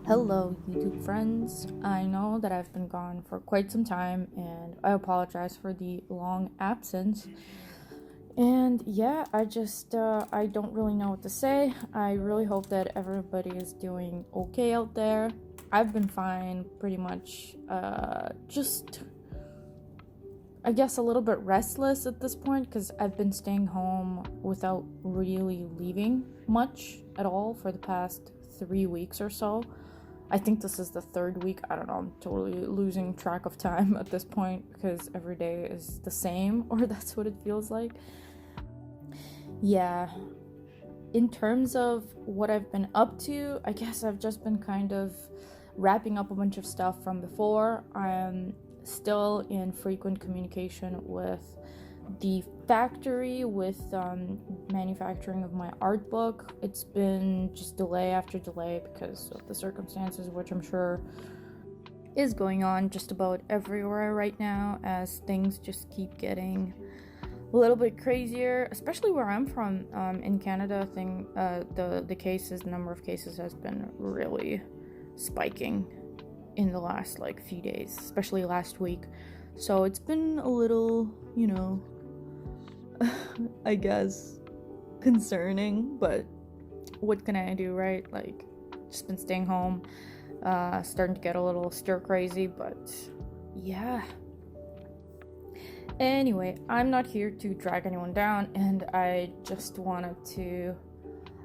Hello, YouTube friends. I know that I've been gone for quite some time, and I apologize for the long absence. And yeah, I don't really know what to say. I really hope that everybody is doing okay out there. I've been fine, pretty much. I guess, a little bit restless at this point because I've been staying home without really leaving much at all for the past 3 weeks or so. I think this is the third week. I don't know. I'm totally losing track of time at this point because every day is the same, or that's what it feels like. Yeah. In terms of what I've been up to, I guess I've just been kind of wrapping up a bunch of stuff from before. I'm still in frequent communication with the factory with manufacturing of my art book. It's been just delay after delay because of the circumstances, which I'm sure is going on just about everywhere right now, as things just keep getting a little bit crazier, especially where I'm from. In Canada, the number of cases has been really spiking in the last few days, especially last week. So it's been a little, I guess, concerning, but what can I do, right? Just been staying home, starting to get a little stir crazy, but yeah. Anyway, I'm not here to drag anyone down, and I just wanted to,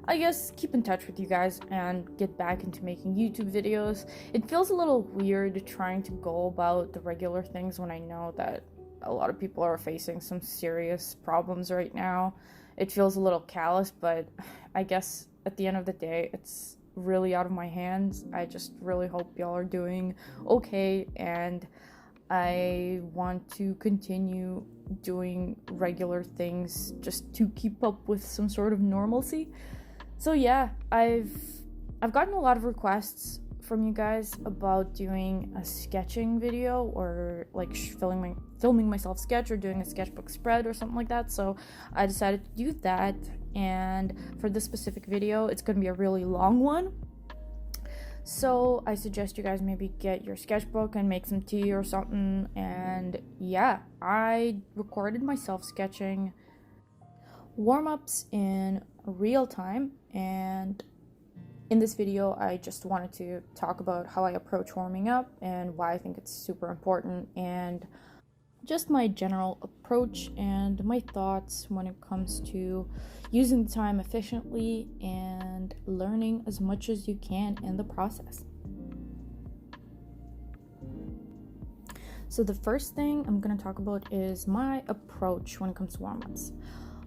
I guess, keep in touch with you guys and get back into making YouTube videos. It feels a little weird trying to go about the regular things when I know that a lot of people are facing some serious problems right now. It feels a little callous, but I guess at the end of the day, it's really out of my hands. I just really hope y'all are doing okay, and I want to continue doing regular things just to keep up with some sort of normalcy. So yeah, I've gotten a lot of requests from you guys about doing a sketching video, or filming myself sketch, or doing a sketchbook spread or something like that. So I decided to do that, and for this specific video, it's going to be a really long one. So I suggest you guys maybe get your sketchbook and make some tea or something. And yeah, I recorded myself sketching warm-ups in real time, and in this video I just wanted to talk about how I approach warming up and why I think it's super important, and just my general approach and my thoughts when it comes to using the time efficiently and learning as much as you can in the process. So the first thing I'm going to talk about is my approach when it comes to warm-ups.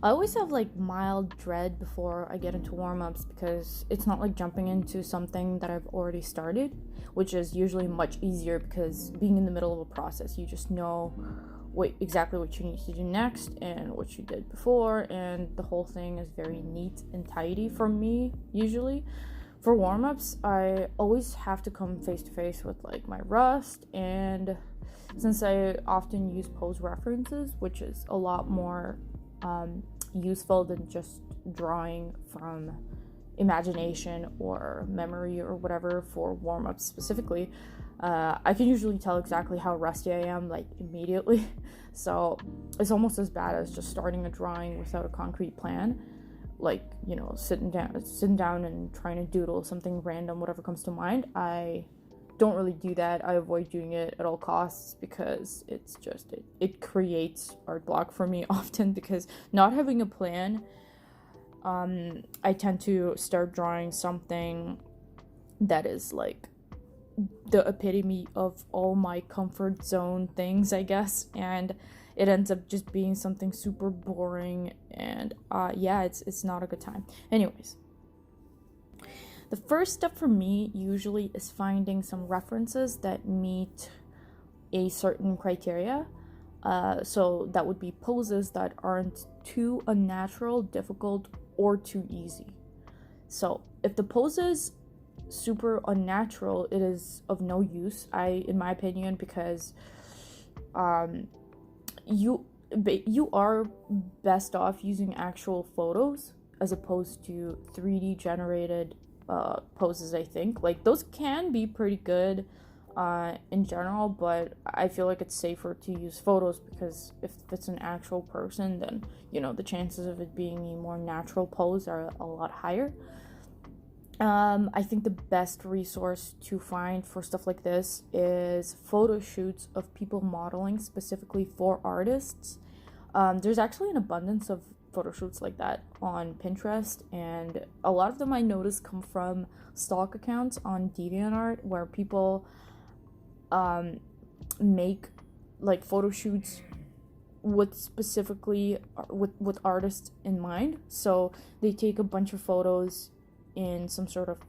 I always have mild dread before I get into warm-ups because it's not like jumping into something that I've already started, which is usually much easier because being in the middle of a process, you just know exactly what you need to do next and what you did before, and the whole thing is very neat and tidy for me usually. For warm-ups, I always have to come face to face with my rust, and since I often use pose references, which is a lot more useful than just drawing from imagination or memory or whatever for warm-ups specifically, I can usually tell exactly how rusty I am immediately. So it's almost as bad as just starting a drawing without a concrete plan, sitting down and trying to doodle something random, whatever comes to mind. I don't really do that. I avoid doing it at all costs because it creates art block for me often, because not having a plan, I tend to start drawing something that is the epitome of all my comfort zone things, I guess, and it ends up just being something super boring, and it's not a good time. Anyways, the first step for me usually is finding some references that meet a certain criteria. So that would be poses that aren't too unnatural, difficult, or too easy. So if the pose is super unnatural, it is of no use, in my opinion, because you are best off using actual photos as opposed to 3D generated poses, I think. Like, those can be pretty good in general, but I feel like it's safer to use photos, because if it's an actual person, then, you know, the chances of it being a more natural pose are a lot higher. I think the best resource to find for stuff like this is photo shoots of people modeling specifically for artists. There's actually an abundance of photo shoots like that on Pinterest, and a lot of them I notice come from stock accounts on DeviantArt, where people make like photo shoots with specifically with artists in mind. So they take a bunch of photos in some sort of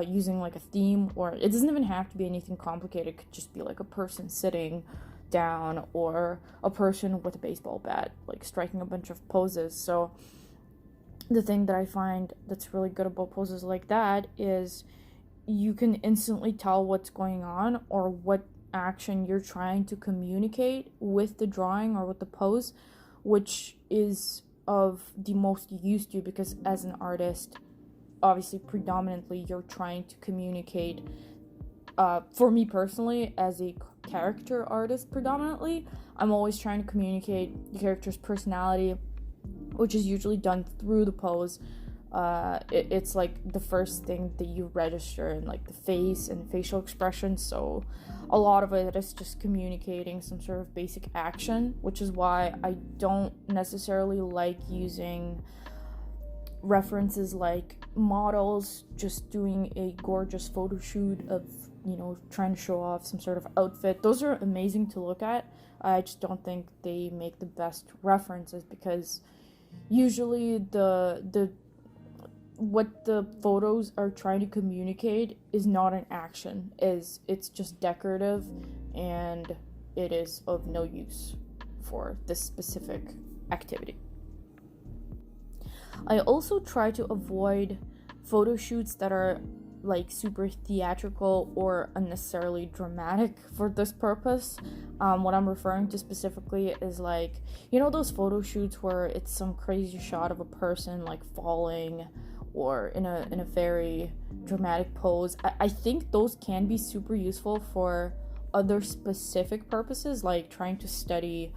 using like a theme, or it doesn't even have to be anything complicated. It could just be like a person sitting down, or a person with a baseball bat, like striking a bunch of poses. So the thing that I find that's really good about poses like that is you can instantly tell what's going on, or what action you're trying to communicate with the drawing or with the pose, which is of the most use to you, because as an artist, obviously predominantly you're trying to communicate, for me personally, as a character artist predominantly, I'm always trying to communicate the character's personality, which is usually done through the pose. It's like the first thing that you register in like the face and facial expressions, so a lot of it is just communicating some sort of basic action, which is why I don't necessarily like using references like models just doing a gorgeous photo shoot of, you know, trying to show off some sort of outfit. Those are amazing to look at. I just don't think they make the best references, because usually the what the photos are trying to communicate is not an action, it's just decorative, and it is of no use for this specific activity. I also try to avoid photo shoots that are like super theatrical or unnecessarily dramatic for this purpose. What I'm referring to specifically is like, you know, those photo shoots where it's some crazy shot of a person like falling, or in a very dramatic pose. I think those can be super useful for other specific purposes, like trying to study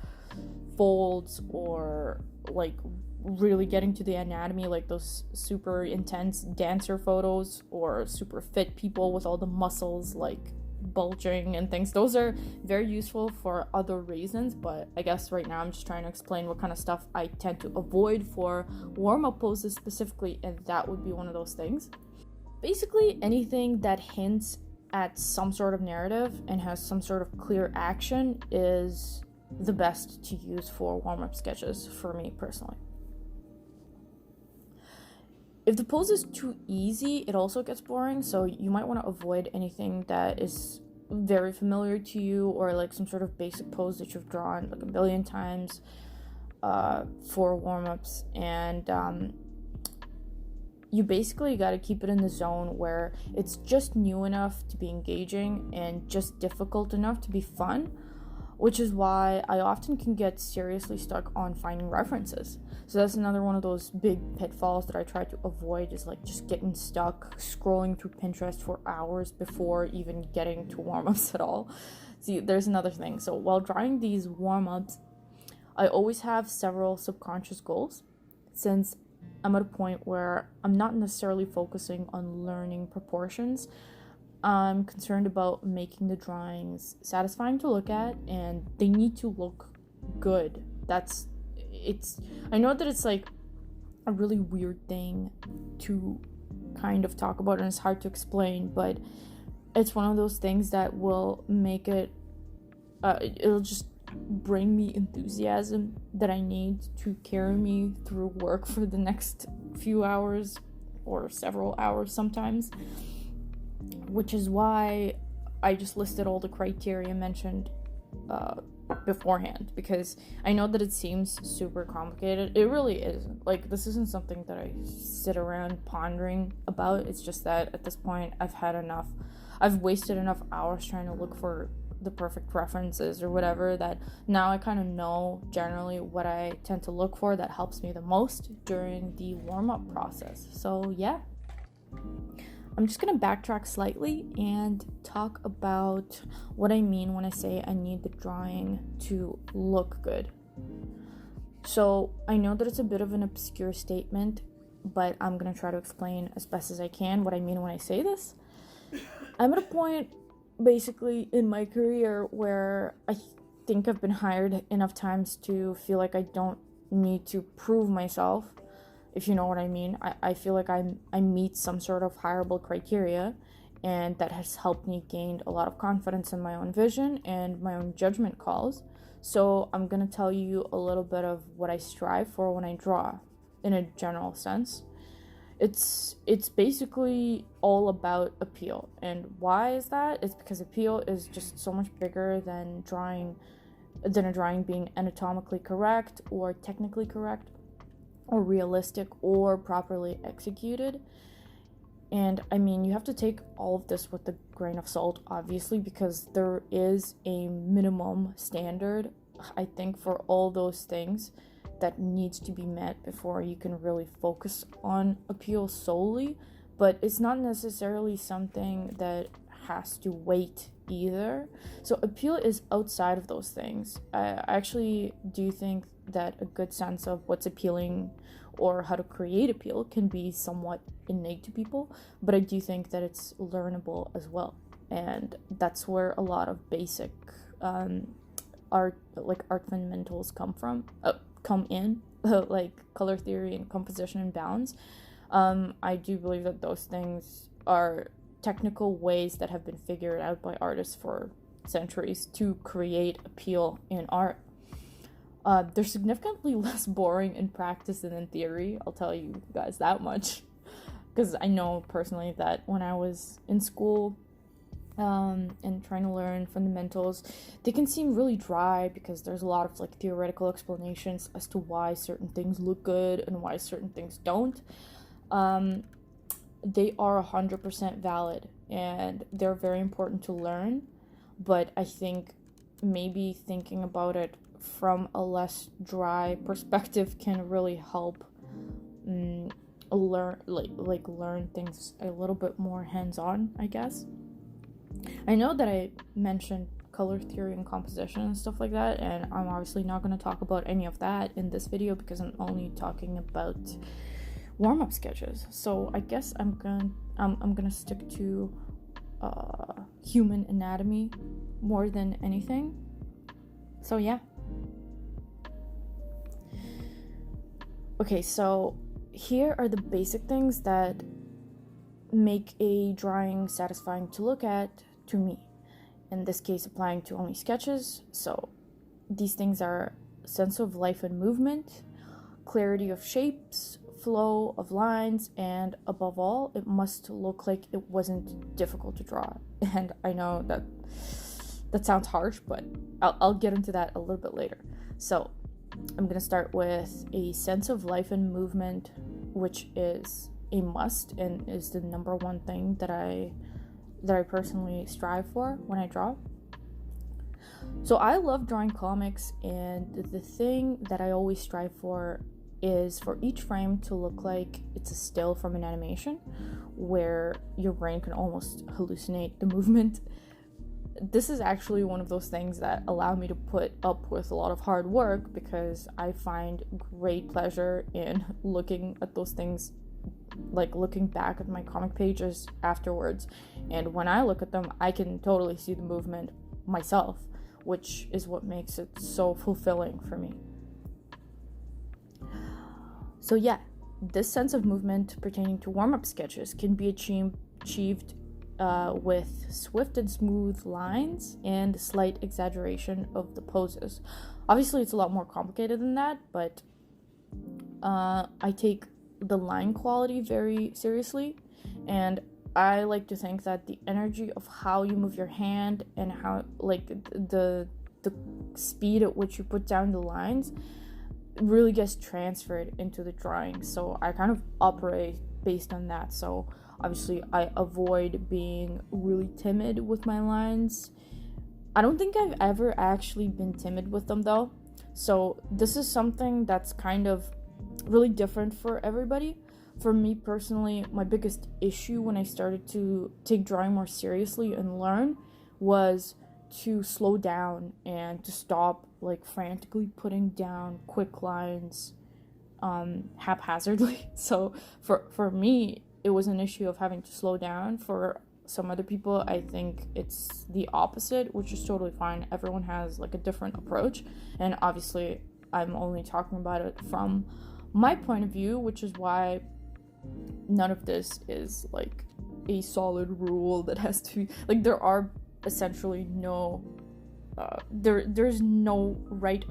folds, or like really getting to the anatomy, like those super intense dancer photos, or super fit people with all the muscles like bulging and things. Those are very useful for other reasons, but I guess right now I'm just trying to explain what kind of stuff I tend to avoid for warm-up poses specifically, and that would be one of those things. Basically anything that hints at some sort of narrative and has some sort of clear action is the best to use for warm-up sketches for me personally. If the pose is too easy, it also gets boring, so you might want to avoid anything that is very familiar to you, or like some sort of basic pose that you've drawn like a million times for warm-ups. And you basically got to keep it in the zone where it's just new enough to be engaging and just difficult enough to be fun, which is why I often can get seriously stuck on finding references. So that's another one of those big pitfalls that I try to avoid, is like just getting stuck scrolling through Pinterest for hours before even getting to warm-ups at all. See, there's another thing. So while drawing these warm-ups, I always have several subconscious goals, since I'm at a point where I'm not necessarily focusing on learning proportions. I'm concerned about making the drawings satisfying to look at, and they need to look good. I know that it's like a really weird thing to kind of talk about, and it's hard to explain, but it's one of those things that will make it, it'll just bring me enthusiasm that I need to carry me through work for the next few hours, or several hours sometimes. Which is why I just listed all the criteria mentioned beforehand, because I know that it seems super complicated. It really isn't. Like, this isn't something that I sit around pondering about. It's just that at this point I've wasted enough hours trying to look for the perfect references or whatever, that now I kind of know generally what I tend to look for that helps me the most during the warm-up process. So yeah. I'm just gonna backtrack slightly and talk about what I mean when I say I need the drawing to look good. So I know that it's a bit of an obscure statement, but I'm gonna try to explain as best as I can what I mean when I say this. I'm at a point basically in my career where I think I've been hired enough times to feel like I don't need to prove myself, if you know what I mean. I feel like I meet some sort of hireable criteria, and that has helped me gain a lot of confidence in my own vision and my own judgment calls. So I'm gonna tell you a little bit of what I strive for when I draw in a general sense. It's basically all about appeal. And why is that? It's because appeal is just so much bigger than a drawing being anatomically correct or technically correct or realistic or properly executed. And I mean, you have to take all of this with a grain of salt, obviously, because there is a minimum standard, I think, for all those things that needs to be met before you can really focus on appeal solely. But it's not necessarily something that has to wait either. So appeal is outside of those things. I actually do think that a good sense of what's appealing or how to create appeal can be somewhat innate to people, but I do think that it's learnable as well. And that's where a lot of basic art fundamentals come in, like color theory and composition and balance. I do believe that those things are technical ways that have been figured out by artists for centuries to create appeal in art. They're significantly less boring in practice than in theory, I'll tell you guys that much. Because I know personally that when I was in school and trying to learn fundamentals, they can seem really dry because there's a lot of like theoretical explanations as to why certain things look good and why certain things don't. They are 100% valid and they're very important to learn, but I think maybe thinking about it from a less dry perspective can really help learn things a little bit more hands-on, I guess. I know that I mentioned color theory and composition and stuff like that, and I'm obviously not going to talk about any of that in this video because I'm only talking about warm-up sketches. So I guess I'm gonna stick to human anatomy more than anything. So yeah. Okay, so here are the basic things that make a drawing satisfying to look at to me. In this case, applying to only sketches. So these things are sense of life and movement, clarity of shapes, flow of lines, and above all, it must look like it wasn't difficult to draw. And I know that sounds harsh, but I'll get into that a little bit later. So I'm gonna start with a sense of life and movement, which is a must and is the number one thing that I personally strive for when I draw. So I love drawing comics, and the thing that I always strive for is for each frame to look like it's a still from an animation where your brain can almost hallucinate the movement. This is actually one of those things that allow me to put up with a lot of hard work because I find great pleasure in looking at those things, like looking back at my comic pages afterwards. And when I look at them, I can totally see the movement myself, which is what makes it so fulfilling for me. So yeah, this sense of movement pertaining to warm-up sketches can be achieved with swift and smooth lines and slight exaggeration of the poses. Obviously, it's a lot more complicated than that, but I take the line quality very seriously, and I like to think that the energy of how you move your hand and how, like, the speed at which you put down the lines really gets transferred into the drawing. So I kind of operate based on that. So obviously I avoid being really timid with my lines. I don't think I've ever actually been timid with them though. So this is something that's kind of really different for everybody. for me personally, my biggest issue when I started to take drawing more seriously and learn was to slow down and to stop like frantically putting down quick lines haphazardly. So for me, it was an issue of having to slow down. For some other people, I think it's the opposite, which is totally fine. Everyone has like a different approach, and obviously I'm only talking about it from my point of view, which is why none of this is like a solid rule that has to be like, there are essentially no there's no right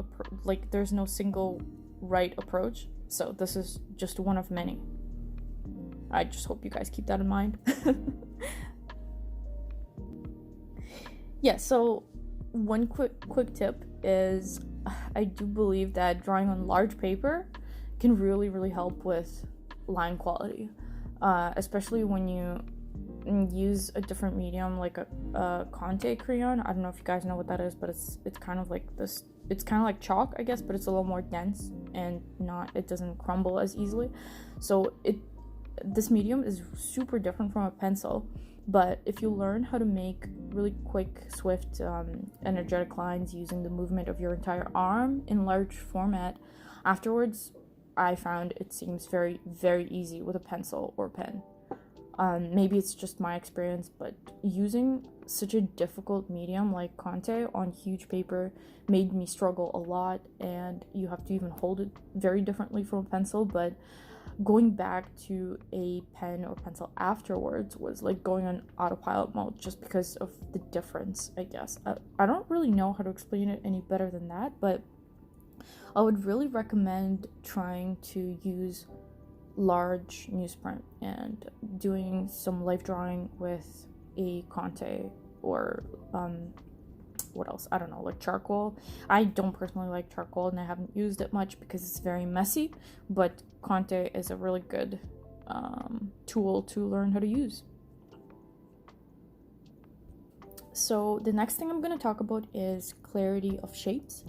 like there's no single right approach. So this is just one of many. I just hope you guys keep that in mind. Yeah, so one quick tip is, I do believe that drawing on large paper can really help with line quality, especially when you use a different medium like a Conte crayon. I don't know if you guys know what that is, but it's kind of like this. It's kind of like chalk, I guess, but it's a little more dense and it doesn't crumble as easily. So this medium is super different from a pencil. But if you learn how to make really quick, swift, energetic lines using the movement of your entire arm in large format, afterwards, I found it seems very easy with a pencil or pen. Maybe it's just my experience, but using such a difficult medium like Conte on huge paper made me struggle a lot, and you have to even hold it very differently from a pencil. But going back to a pen or pencil afterwards was like going on autopilot mode, just because of the difference, I guess. I don't really know how to explain it any better than that, but I would really recommend trying to use large newsprint and doing some life drawing with a Conte or what else? I don't know, like charcoal. I don't personally like charcoal, and I haven't used it much because it's very messy, but Conte is a really good tool to learn how to use. So the next thing I'm going to talk about is clarity of shapes.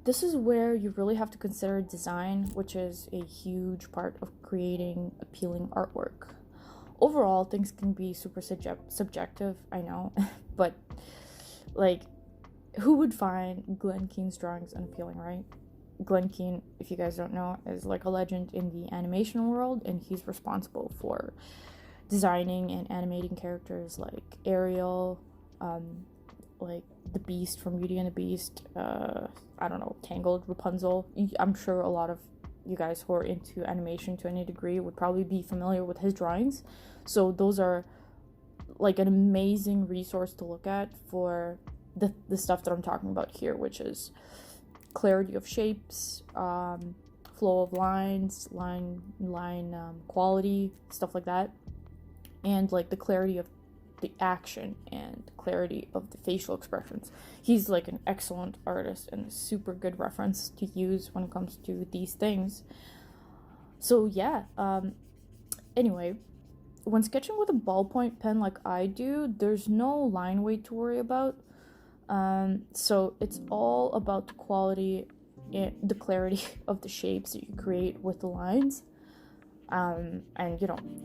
This is where you really have to consider design, which is a huge part of creating appealing artwork. Overall, things can be super subjective, I know, but like, who would find Glen Keane's drawings unappealing, right? Glen Keane, if you guys don't know, is like a legend in the animation world, and he's responsible for designing and animating characters like Ariel, like the Beast from Beauty and the Beast, I don't know, Tangled, Rapunzel. I'm sure a lot of you guys who are into animation to any degree would probably be familiar with his drawings. So those are like an amazing resource to look at for the stuff that I'm talking about here, which is clarity of shapes, flow of lines, line quality, stuff like that, and like the clarity of the action and clarity of the facial expressions. He's like an excellent artist and a super good reference to use when it comes to these things. So yeah, anyway, when sketching with a ballpoint pen like I do, there's no line weight to worry about. So it's all about the quality and the clarity of the shapes that you create with the lines. And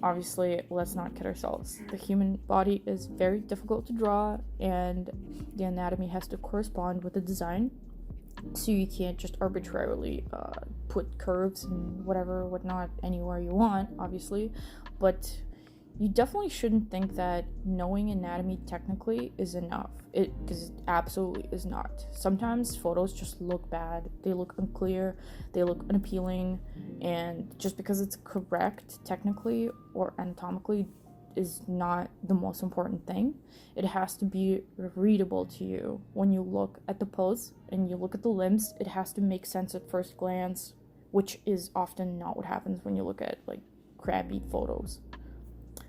obviously, let's not kid ourselves. The human body is very difficult to draw, and the anatomy has to correspond with the design. So you can't just arbitrarily put curves and whatnot anywhere you want, obviously. But you definitely shouldn't think that knowing anatomy technically is enough, because it absolutely is not. Sometimes photos just look bad, they look unclear, they look unappealing, and just because it's correct technically or anatomically is not the most important thing. It has to be readable to you. When you look at the pose and you look at the limbs, it has to make sense at first glance, which is often not what happens when you look at like crabby photos.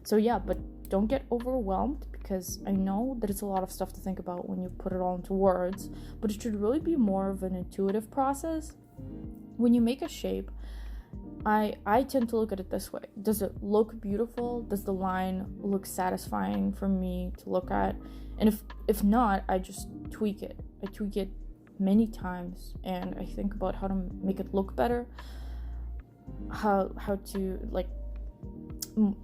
So yeah, but don't get overwhelmed, because I know that it's a lot of stuff to think about when you put it all into words, but it should really be more of an intuitive process. When you make a shape, I tend to look at it this way. Does it look beautiful? Does the line look satisfying for me to look at? And if not, I just tweak it. I tweak it many times, and I think about how to make it look better, how to like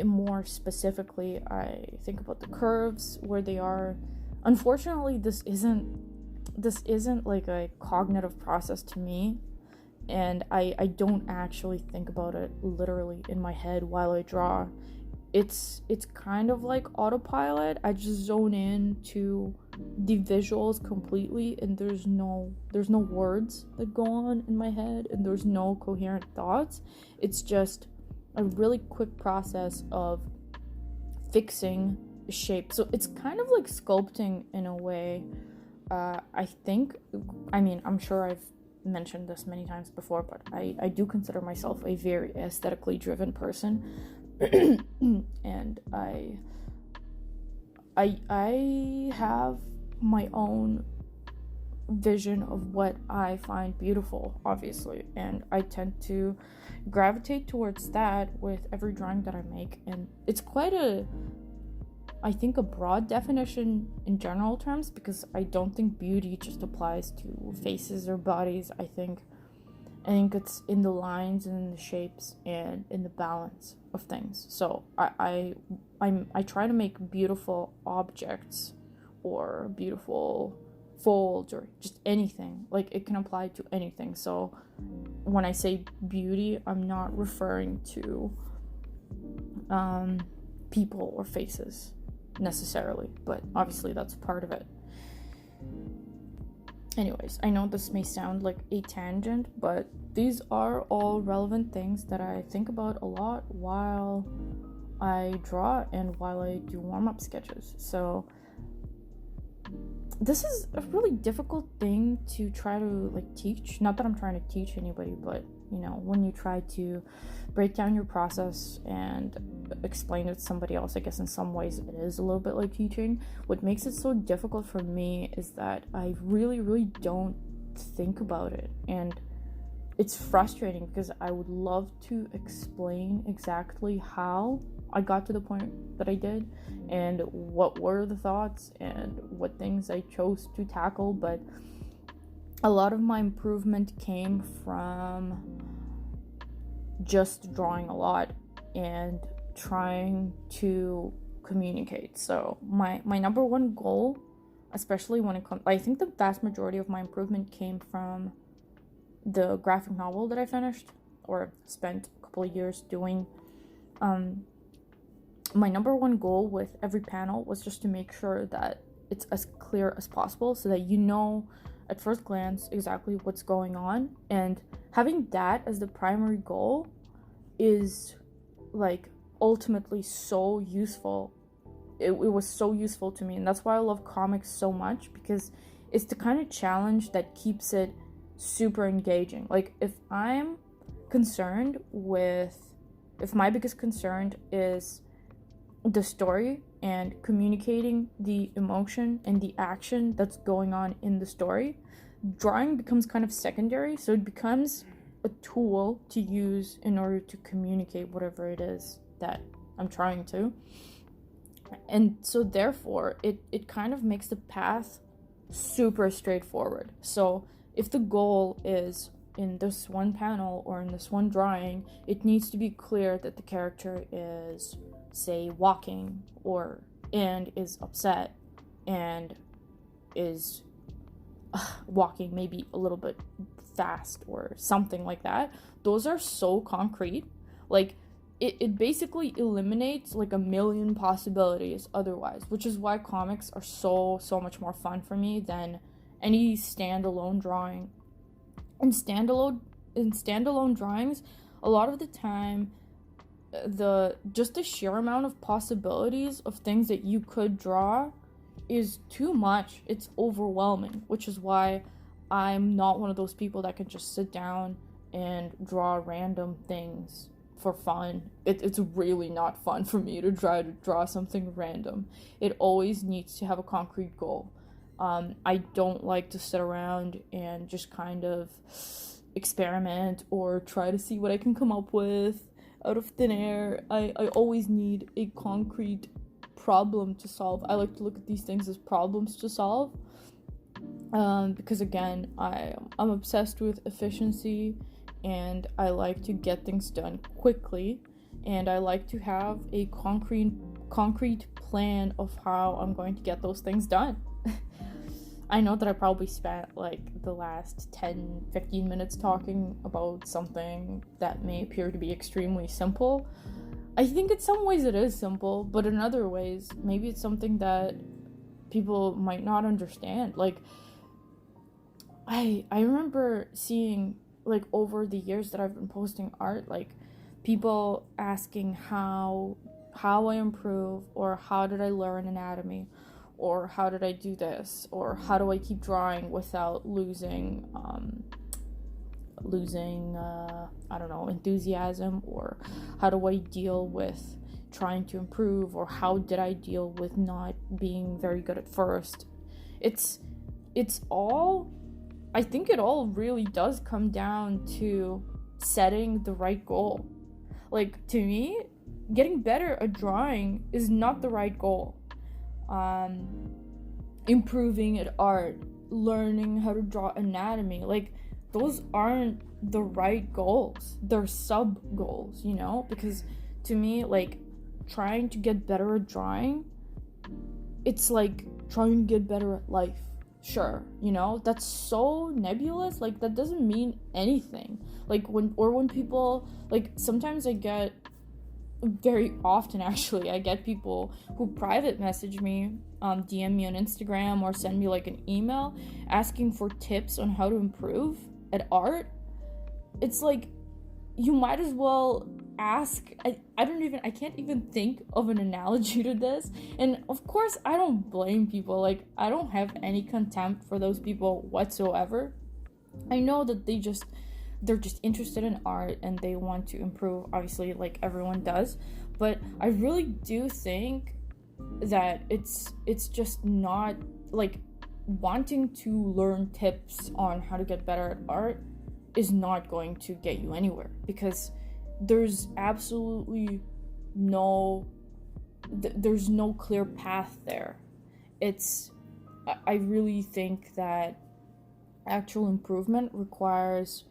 more specifically, I think about the curves, where they are. Unfortunately, this isn't like a cognitive process to me, and I don't actually think about it literally in my head while I draw. It's kind of like autopilot. I just zone in to the visuals completely, and there's no words that go on in my head, and there's no coherent thoughts. It's just a really quick process of fixing shape. So it's kind of like sculpting in a way. I'm sure I've mentioned this many times before, but I do consider myself a very aesthetically driven person. And I have my own vision of what I find beautiful, obviously, and I tend to gravitate towards that with every drawing that I make. And it's quite a broad definition in general terms, because I don't think beauty just applies to faces or bodies. I think it's in the lines and in the shapes and in the balance of things. So I try to make beautiful objects or beautiful folds or just anything. Like, it can apply to anything. So when I say beauty, I'm not referring to people or faces necessarily, but obviously that's part of it. Anyways, I know this may sound like a tangent, but these are all relevant things that I think about a lot while I draw and while I do warm-up sketches. So this is a really difficult thing to try to teach. Not that I'm trying to teach anybody, but when you try to break down your process and explain it to somebody else, I guess in some ways it is a little bit like teaching. What makes it so difficult for me is that I really, really don't think about it, and it's frustrating because I would love to explain exactly how I got to the point that I did and what were the thoughts and what things I chose to tackle, but a lot of my improvement came from just drawing a lot and trying to communicate. So my number one goal, especially when it comes, I think the vast majority of my improvement came from the graphic novel that I finished or spent a couple of years doing. My number one goal with every panel was just to make sure that it's as clear as possible, so that at first glance exactly what's going on. And having that as the primary goal is ultimately so useful. It was so useful to me, and that's why I love comics so much, because it's the kind of challenge that keeps it super engaging. If my biggest concern is the story and communicating the emotion and the action that's going on in the story, drawing becomes kind of secondary. So it becomes a tool to use in order to communicate whatever it is that I'm trying to. And so therefore it kind of makes the path super straightforward. So if the goal is in this one panel or in this one drawing, it needs to be clear that the character is, say, walking and is upset and is walking maybe a little bit fast or something like that. Those are so concrete. It basically eliminates a million possibilities otherwise, which is why comics are so much more fun for me than any standalone drawing. In standalone drawings, a lot of the time, the sheer amount of possibilities of things that you could draw is too much. It's overwhelming, which is why I'm not one of those people that can just sit down and draw random things for fun. It's really not fun for me to try to draw something random. It always needs to have a concrete goal. I don't like to sit around and just kind of experiment or try to see what I can come up with out of thin air. I always need a concrete problem to solve. I like to look at these things as problems to solve, because again, I'm obsessed with efficiency, and I like to get things done quickly. and I like to have a concrete plan of how I'm going to get those things done. I know that I probably spent like the last 10-15 minutes talking about something that may appear to be extremely simple. I think in some ways it is simple, but in other ways maybe it's something that people might not understand. Like I remember seeing, like, over the years that I've been posting art, like people asking how I improve, or how did I learn anatomy, or how did I do this, or how do I keep drawing without losing I don't know, enthusiasm, or how do I deal with trying to improve, or how did I deal with not being very good at first. It's all, I think it all really does come down to setting the right goal. Like, to me, getting better at drawing is not the right goal. Improving at art, learning how to draw anatomy, like, those aren't the right goals. They're sub goals, you know? Because to me, like, trying to get better at drawing, it's like trying to get better at life. Sure, you know, that's so nebulous. Like, that doesn't mean anything. Like, when people, like, sometimes I get, very often actually, I get people who private message me, DM me on Instagram, or send me like an email asking for tips on how to improve at art. It's like, you might as well ask, I can't even think of an analogy to this. And of course I don't blame people. Like, I don't have any contempt for those people whatsoever. I know that they're just interested in art and they want to improve, obviously, like everyone does. But I really do think that it's just not, like, wanting to learn tips on how to get better at art is not going to get you anywhere, because there's absolutely there's no clear path there. I really think that actual improvement requires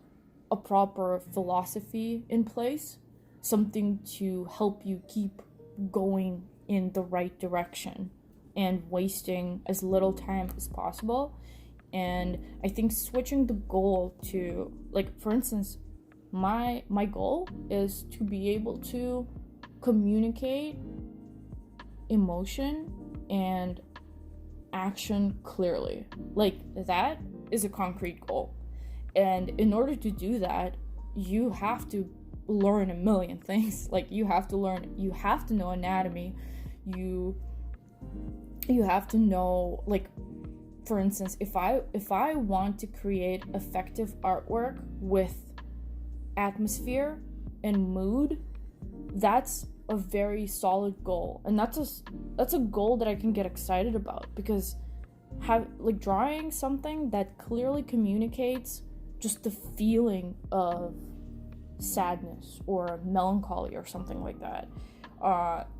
a proper philosophy in place, something to help you keep going in the right direction and wasting as little time as possible. And I think switching the goal to, like, for instance, my goal is to be able to communicate emotion and action clearly. Like, that is a concrete goal. And in order to do that, you have to learn a million things. Like, you have to know anatomy. You have to know, like, for instance, if I want to create effective artwork with atmosphere and mood, that's a very solid goal. And that's a goal that I can get excited about, because drawing something that clearly communicates just the feeling of sadness or melancholy or something like that.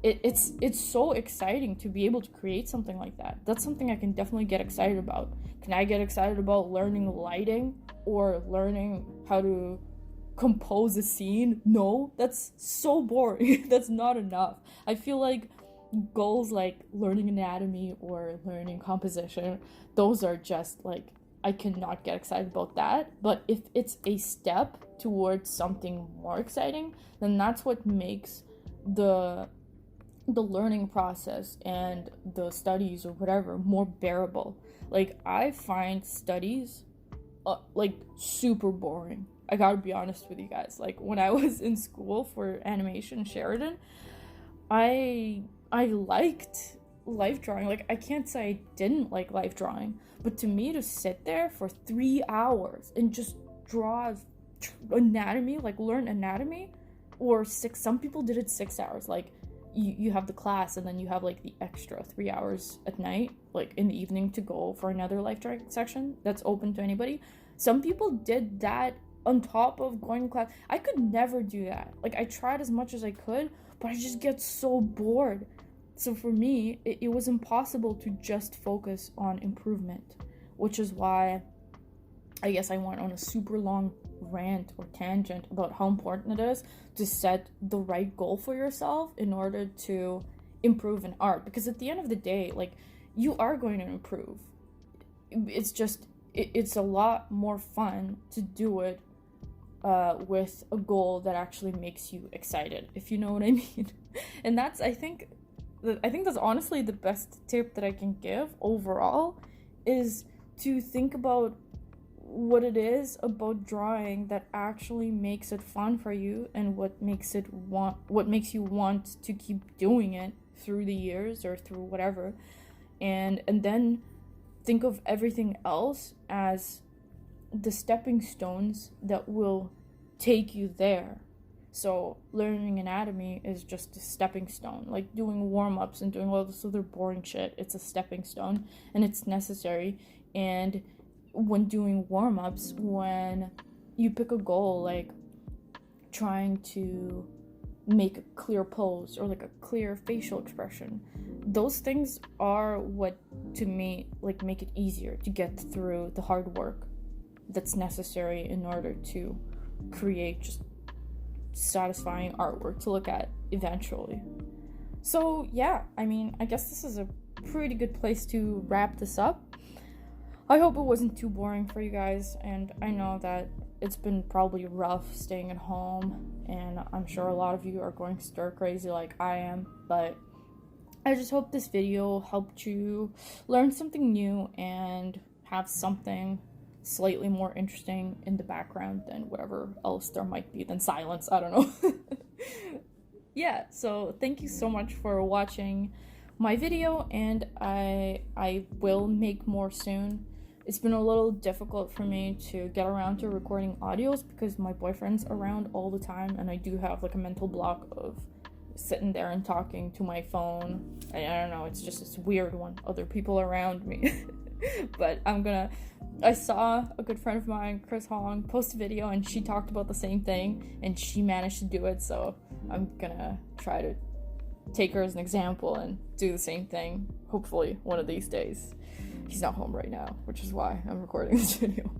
It's so exciting to be able to create something like that. That's something I can definitely get excited about. Can I get excited about learning lighting or learning how to compose a scene? No, that's so boring. That's not enough. I feel like goals like learning anatomy or learning composition, those are just like, I cannot get excited about that. But if it's a step towards something more exciting, then that's what makes the learning process and the studies or whatever more bearable. Like, I find studies like super boring. I gotta be honest with you guys. Like, when I was in school for animation in Sheridan, I liked life drawing. Like, I can't say I didn't like life drawing, but to me, to sit there for 3 hours and just draw anatomy, like learn anatomy, or some people did it 6 hours. Like, you have the class and then you have like the extra 3 hours at night, like in the evening, to go for another life drawing section that's open to anybody. Some people did that on top of going to class. I could never do that. Like, I tried as much as I could, but I just get so bored. So for me, it was impossible to just focus on improvement, which is why I guess I went on a super long rant or tangent about how important it is to set the right goal for yourself in order to improve in art. Because at the end of the day, like, you are going to improve. It's just, it's a lot more fun to do it with a goal that actually makes you excited, if you know what I mean. And that's, I think that's honestly the best tip that I can give overall, is to think about what it is about drawing that actually makes it fun for you, and what makes you want to keep doing it through the years or through whatever, and then think of everything else as the stepping stones that will take you there. So learning anatomy is just a stepping stone. Like doing warm-ups and doing all this other boring shit, it's a stepping stone, and it's necessary. And when doing warm-ups, when you pick a goal, like trying to make a clear pose or like a clear facial expression, those things are what, to me, like make it easier to get through the hard work that's necessary in order to create just satisfying artwork to look at eventually. So yeah, I mean, I guess this is a pretty good place to wrap this up. I hope it wasn't too boring for you guys, and I know that it's been probably rough staying at home, and I'm sure a lot of you are going stir crazy like I am, but I just hope this video helped you learn something new and have something slightly more interesting in the background than whatever else there might be than silence. I don't know. Yeah, so thank you so much for watching my video, and I will make more soon. It's been a little difficult for me to get around to recording audios because my boyfriend's around all the time, and I do have like a mental block of sitting there and talking to my phone. I don't know, it's just this weird when other people around me. But I saw a good friend of mine, Chris Hong, post a video, and she talked about the same thing, and she managed to do it, so I'm gonna try to take her as an example and do the same thing, hopefully one of these days. He's not home right now, which is why I'm recording this video.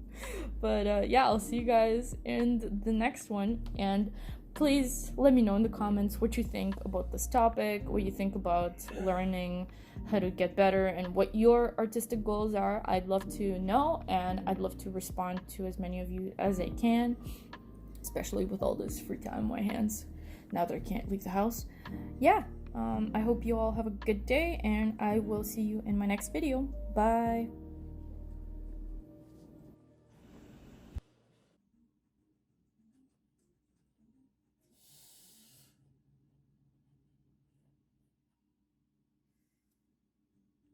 But yeah, I'll see you guys in the next one, and please let me know in the comments what you think about this topic, what you think about learning how to get better, and what your artistic goals are. I'd love to know, and I'd love to respond to as many of you as I can, especially with all this free time on my hands now that I can't leave the house. Yeah, I hope you all have a good day, and I will see you in my next video. Bye.